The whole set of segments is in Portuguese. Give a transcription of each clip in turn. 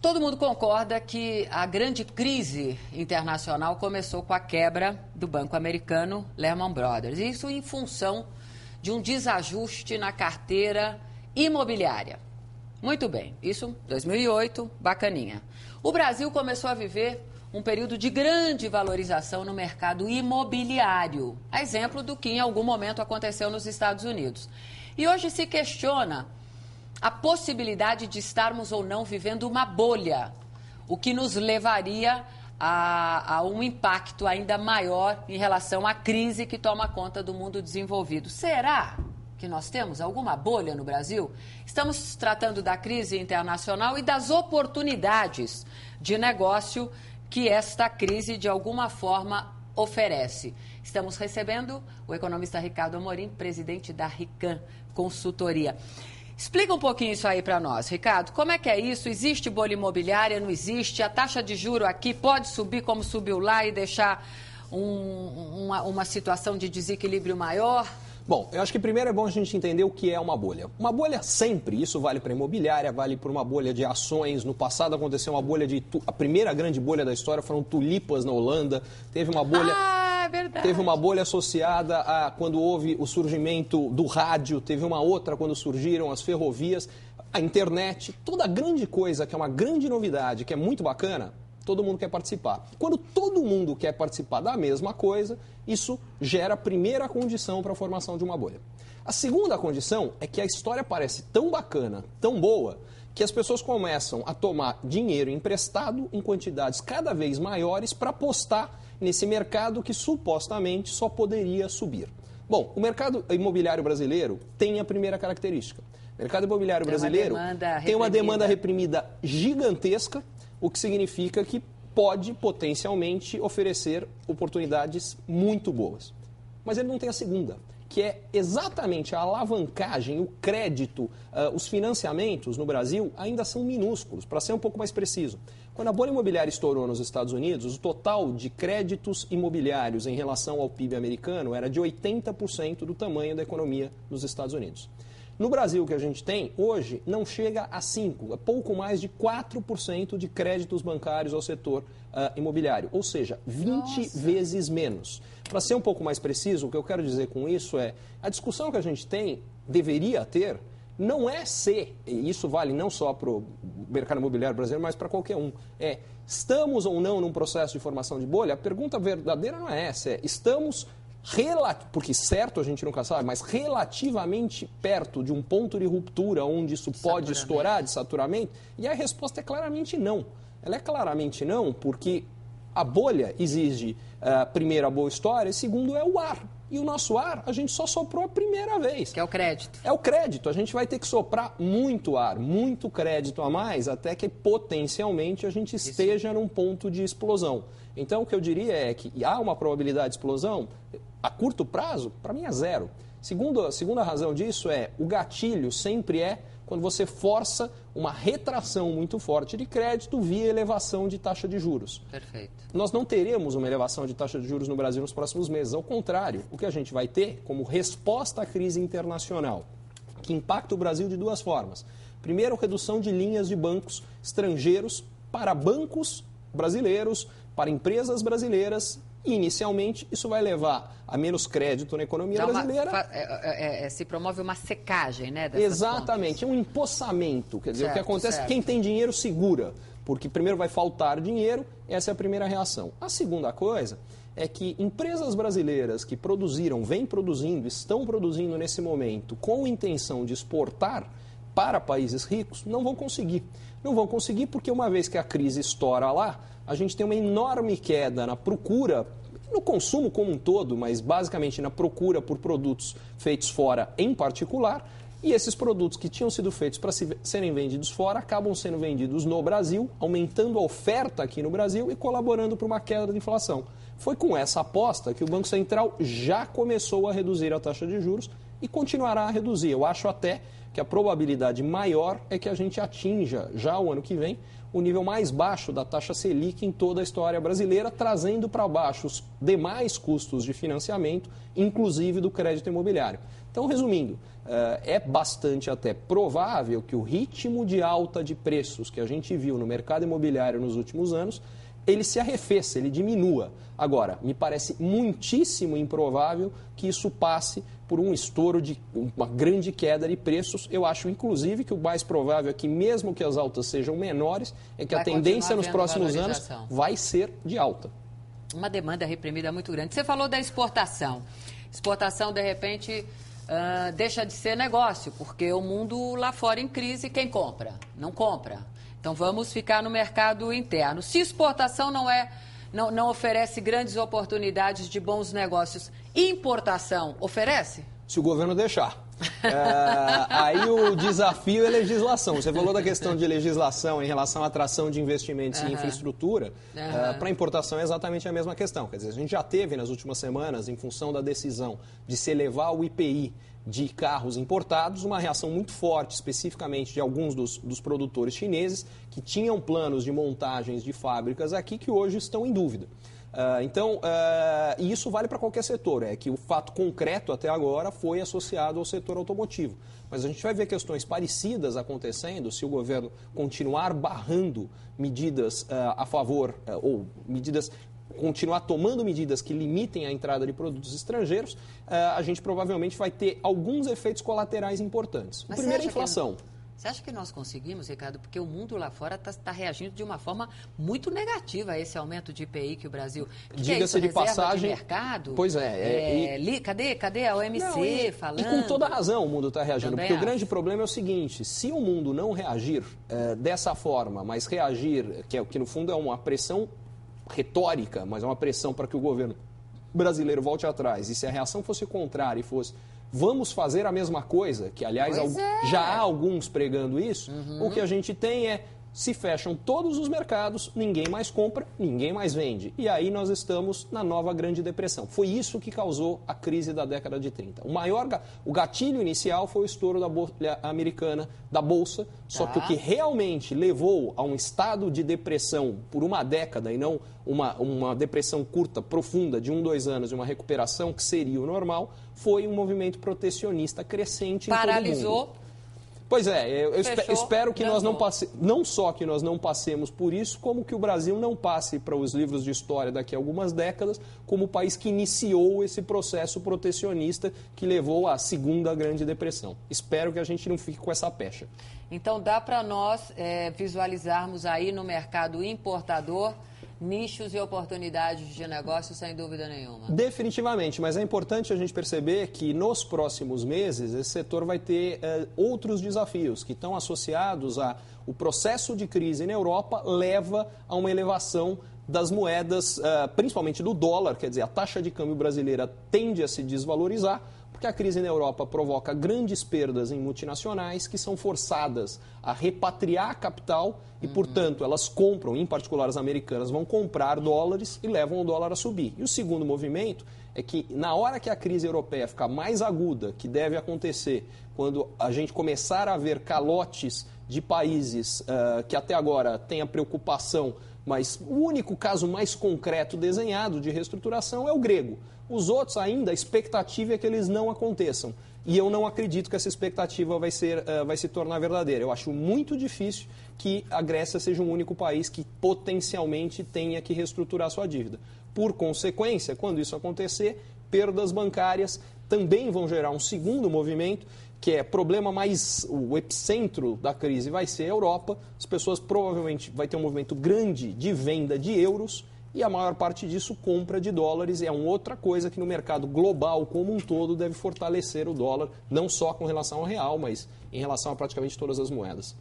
Todo mundo concorda que a grande crise internacional começou com a quebra do banco americano Lehman Brothers. Isso em função de um desajuste na carteira imobiliária. Muito bem, isso 2008, bacaninha. O Brasil começou a viver um período de grande valorização no mercado imobiliário, a exemplo do que em algum momento aconteceu nos Estados Unidos. E hoje se questiona a possibilidade de estarmos ou não vivendo uma bolha, o que nos levaria a um impacto ainda maior em relação à crise que toma conta do mundo desenvolvido. Será que nós temos alguma bolha no Brasil? Estamos tratando da crise internacional e das oportunidades de negócio que esta crise, de alguma forma, oferece. Estamos recebendo o economista Ricardo Amorim, presidente da Rican Consultoria. Explica um pouquinho isso aí para nós, Ricardo. Como é que é isso? Existe bolha imobiliária? Não existe? A taxa de juro aqui pode subir como subiu lá e deixar uma situação de desequilíbrio maior? Bom, eu acho que primeiro é bom a gente entender o que é uma bolha. Uma bolha sempre, isso vale para imobiliária, vale para uma bolha de ações. No passado aconteceu uma bolha a primeira grande bolha da história foram tulipas na Holanda. Teve uma bolha... Verdade. Teve uma bolha associada a quando houve o surgimento do rádio, teve uma outra quando surgiram as ferrovias, a internet, toda grande coisa que é uma grande novidade, que é muito bacana, todo mundo quer participar. Quando todo mundo quer participar da mesma coisa, isso gera a primeira condição para a formação de uma bolha. A segunda condição é que a história parece tão bacana, tão boa, que as pessoas começam a tomar dinheiro emprestado em quantidades cada vez maiores para apostar nesse mercado que supostamente só poderia subir. Bom, o mercado imobiliário brasileiro tem a primeira característica. O mercado imobiliário brasileiro tem uma demanda reprimida gigantesca, o que significa que pode potencialmente oferecer oportunidades muito boas. Mas ele não tem a segunda, que é exatamente a alavancagem, o crédito, os financiamentos no Brasil ainda são minúsculos, para ser um pouco mais preciso. Quando a bolha imobiliária estourou nos Estados Unidos, o total de créditos imobiliários em relação ao PIB americano era de 80% do tamanho da economia dos Estados Unidos. No Brasil, o que a gente tem hoje não chega a 5%, é pouco mais de 4% de créditos bancários ao setor imobiliário, ou seja, 20 vezes menos. Para ser um pouco mais preciso, o que eu quero dizer com isso é, a discussão que a gente tem, deveria ter, não é se, e isso vale não só para o mercado imobiliário brasileiro, mas para qualquer um, estamos ou não num processo de formação de bolha? A pergunta verdadeira não é essa, estamos, porque certo a gente nunca sabe, mas relativamente perto de um ponto de ruptura onde isso pode estourar, de saturamento, e a resposta é claramente não. Ela é claramente não porque a bolha exige, primeiro, a boa história, e segundo, é o ar. E o nosso ar, a gente só soprou a primeira vez. Que é o crédito. É o crédito. A gente vai ter que soprar muito ar, muito crédito a mais, até que potencialmente a gente esteja num ponto de explosão. Então, o que eu diria é que há uma probabilidade de explosão, a curto prazo, para mim é zero. A segunda razão disso é, o gatilho sempre é quando você força uma retração muito forte de crédito via elevação de taxa de juros. Perfeito. Nós não teremos uma elevação de taxa de juros no Brasil nos próximos meses. Ao contrário, o que a gente vai ter como resposta à crise internacional, que impacta o Brasil de duas formas. Primeiro, redução de linhas de bancos estrangeiros para bancos brasileiros, para empresas brasileiras. E, inicialmente, isso vai levar a menos crédito na economia brasileira. Se promove uma secagem, né? Exatamente, é um empossamento. Quer dizer, o que acontece é que quem tem dinheiro segura, porque primeiro vai faltar dinheiro, essa é a primeira reação. A segunda coisa é que empresas brasileiras que produziram, vêm produzindo, estão produzindo nesse momento com intenção de exportar para países ricos, não vão conseguir. Não vão conseguir porque uma vez que a crise estoura lá, a gente tem uma enorme queda na procura, no consumo como um todo, mas basicamente na procura por produtos feitos fora em particular, e esses produtos que tinham sido feitos para serem vendidos fora acabam sendo vendidos no Brasil, aumentando a oferta aqui no Brasil e colaborando para uma queda da inflação. Foi com essa aposta que o Banco Central já começou a reduzir a taxa de juros e continuará a reduzir. Eu acho até que a probabilidade maior é que a gente atinja, já o ano que vem, o nível mais baixo da taxa Selic em toda a história brasileira, trazendo para baixo os demais custos de financiamento, inclusive do crédito imobiliário. Então, resumindo, é bastante até provável que o ritmo de alta de preços que a gente viu no mercado imobiliário nos últimos anos, ele se arrefeça, ele diminua. Agora, me parece muitíssimo improvável que isso passe por um estouro de uma grande queda de preços. Eu acho, inclusive, que o mais provável é que, mesmo que as altas sejam menores, é que a tendência nos próximos anos vai ser de alta. Uma demanda reprimida muito grande. Você falou da exportação. Exportação, de repente, deixa de ser negócio, porque o mundo lá fora em crise, quem compra? Não compra. Então, vamos ficar no mercado interno. Se exportação não oferece grandes oportunidades de bons negócios, importação oferece? Se o governo deixar. Aí o desafio é legislação. Você falou da questão de legislação em relação à atração de investimentos em infraestrutura. Para importação é exatamente a mesma questão. Quer dizer, a gente já teve nas últimas semanas, em função da decisão de se elevar o IPI de carros importados, uma reação muito forte, especificamente de alguns dos produtores chineses, que tinham planos de montagens de fábricas aqui que hoje estão em dúvida. E isso vale para qualquer setor, é que o fato concreto até agora foi associado ao setor automotivo. Mas a gente vai ver questões parecidas acontecendo se o governo continuar barrando medidas a favor, ou medidas, continuar tomando medidas que limitem a entrada de produtos estrangeiros, a gente provavelmente vai ter alguns efeitos colaterais importantes. O primeiro é a inflação. Você acha que nós conseguimos, Ricardo? Porque o mundo lá fora está reagindo de uma forma muito negativa a esse aumento de IPI que o Brasil... Diga-se de passagem... de mercado? Pois é. Cadê a OMC falando? E com toda razão o mundo está reagindo. Também porque o grande problema é o seguinte, se o mundo não reagir dessa forma, mas reagir, que no fundo é uma pressão retórica, mas é uma pressão para que o governo brasileiro volte atrás, e se a reação fosse contrária e fosse... Vamos fazer a mesma coisa, que, aliás, já há alguns pregando isso. O que a gente tem é, se fecham todos os mercados, ninguém mais compra, ninguém mais vende. E aí nós estamos na nova Grande Depressão. Foi isso que causou a crise da década de 30. O gatilho inicial foi o estouro da bolha americana, da Bolsa, só que o que realmente levou a um estado de depressão por uma década e não uma depressão curta, profunda, de 1, 2 anos, e uma recuperação que seria o normal, foi um movimento protecionista crescente em todo o mundo. Paralisou. Pois é, eu espero que nós não só que nós não passemos por isso, como que o Brasil não passe para os livros de história daqui a algumas décadas como o país que iniciou esse processo protecionista que levou à segunda Grande Depressão. Espero que a gente não fique com essa pecha. Então dá para nós visualizarmos aí no mercado importador nichos e oportunidades de negócio, sem dúvida nenhuma. Definitivamente, mas é importante a gente perceber que nos próximos meses esse setor vai ter outros desafios que estão associados ao processo de crise na Europa leva a uma elevação das moedas, principalmente do dólar, quer dizer, a taxa de câmbio brasileira tende a se desvalorizar, porque a crise na Europa provoca grandes perdas em multinacionais que são forçadas a repatriar capital e, portanto, elas compram, em particular as americanas, vão comprar dólares e levam o dólar a subir. E o segundo movimento é que, na hora que a crise europeia ficar mais aguda, que deve acontecer quando a gente começar a ver calotes de países que até agora têm a preocupação, mas o único caso mais concreto desenhado de reestruturação é o grego. Os outros ainda, a expectativa é que eles não aconteçam. E eu não acredito que essa expectativa vai se tornar verdadeira. Eu acho muito difícil que a Grécia seja um único país que potencialmente tenha que reestruturar sua dívida. Por consequência, quando isso acontecer, perdas bancárias também vão gerar um segundo movimento, que é problema mais... O epicentro da crise vai ser a Europa. As pessoas provavelmente vão ter um movimento grande de venda de euros e a maior parte disso compra de dólares. E é uma outra coisa que no mercado global como um todo deve fortalecer o dólar, não só com relação ao real, mas em relação a praticamente todas as moedas.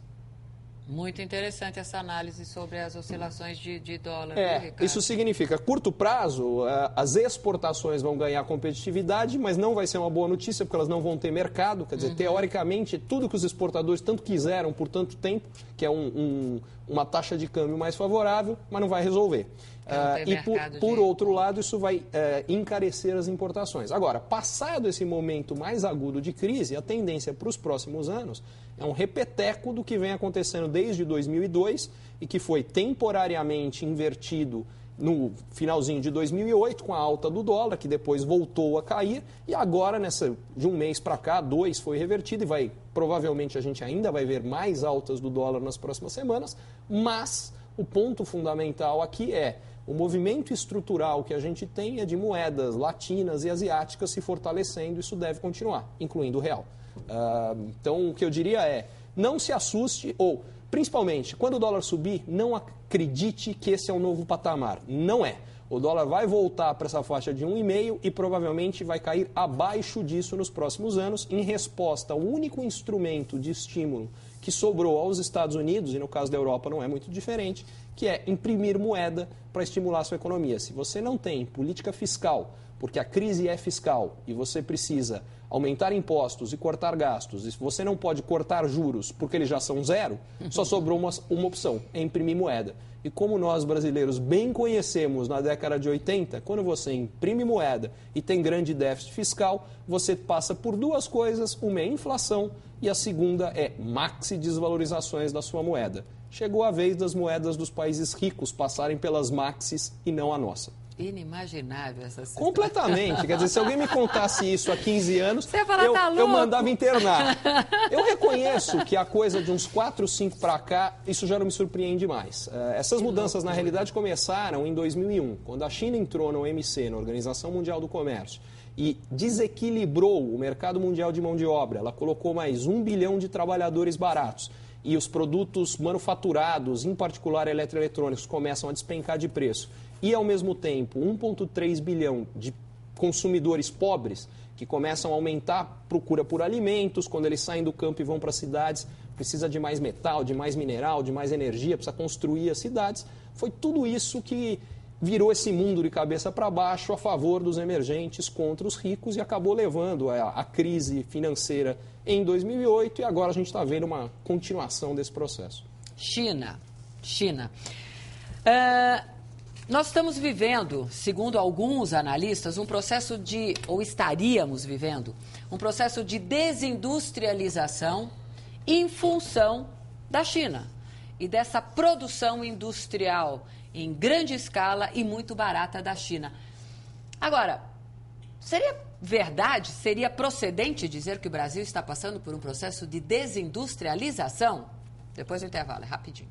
Muito interessante essa análise sobre as oscilações de dólar. Isso significa, a curto prazo, as exportações vão ganhar competitividade, mas não vai ser uma boa notícia, porque elas não vão ter mercado. Quer dizer, teoricamente, tudo que os exportadores tanto quiseram por tanto tempo, que é uma taxa de câmbio mais favorável, mas não vai resolver. E por outro lado, isso vai encarecer as importações. Agora, passado esse momento mais agudo de crise, a tendência para os próximos anos é um repeteco do que vem acontecendo desde 2002 e que foi temporariamente invertido no finalzinho de 2008, com a alta do dólar, que depois voltou a cair, e agora, de um mês para cá, 2 foi revertido, e provavelmente a gente ainda vai ver mais altas do dólar nas próximas semanas, mas o ponto fundamental aqui é o movimento estrutural que a gente tem é de moedas latinas e asiáticas se fortalecendo, isso deve continuar, incluindo o real. Então, o que eu diria é, não se assuste, ou, principalmente, quando o dólar subir, não acredite que esse é o novo patamar. Não é. O dólar vai voltar para essa faixa de 1,5 e provavelmente vai cair abaixo disso nos próximos anos, em resposta ao único instrumento de estímulo que sobrou aos Estados Unidos, e no caso da Europa não é muito diferente, que é imprimir moeda para estimular a sua economia. Se você não tem política fiscal, porque a crise é fiscal e você precisa aumentar impostos e cortar gastos, e se você não pode cortar juros porque eles já são zero, só sobrou uma opção, é imprimir moeda. E como nós brasileiros bem conhecemos na década de 80, quando você imprime moeda e tem grande déficit fiscal, você passa por duas coisas, uma é inflação e a segunda é maxi desvalorizações da sua moeda. Chegou a vez das moedas dos países ricos passarem pelas maxis e não a nossa. Inimaginável essa situação. Completamente. Quer dizer, se alguém me contasse isso há 15 anos, você ia falar, tá louco? Eu mandava internar. Eu reconheço que a coisa de uns 4, 5 para cá, isso já não me surpreende mais. Essas mudanças, na realidade, começaram em 2001, quando a China entrou na OMC, na Organização Mundial do Comércio, e desequilibrou o mercado mundial de mão de obra. Ela colocou mais 1 bilhão de trabalhadores baratos. E os produtos manufaturados, em particular eletroeletrônicos, começam a despencar de preço. E, ao mesmo tempo, 1,3 bilhão de consumidores pobres que começam a aumentar a procura por alimentos, quando eles saem do campo e vão para as cidades, precisa de mais metal, de mais mineral, de mais energia, precisa construir as cidades. Foi tudo isso que virou esse mundo de cabeça para baixo a favor dos emergentes contra os ricos e acabou levando a crise financeira em 2008 e agora a gente está vendo uma continuação desse processo. China. Nós estamos vivendo, segundo alguns analistas, ou estaríamos vivendo, um processo de desindustrialização em função da China e dessa produção industrial em grande escala e muito barata da China. Agora, seria verdade, seria procedente dizer que o Brasil está passando por um processo de desindustrialização? Depois do intervalo, é rapidinho.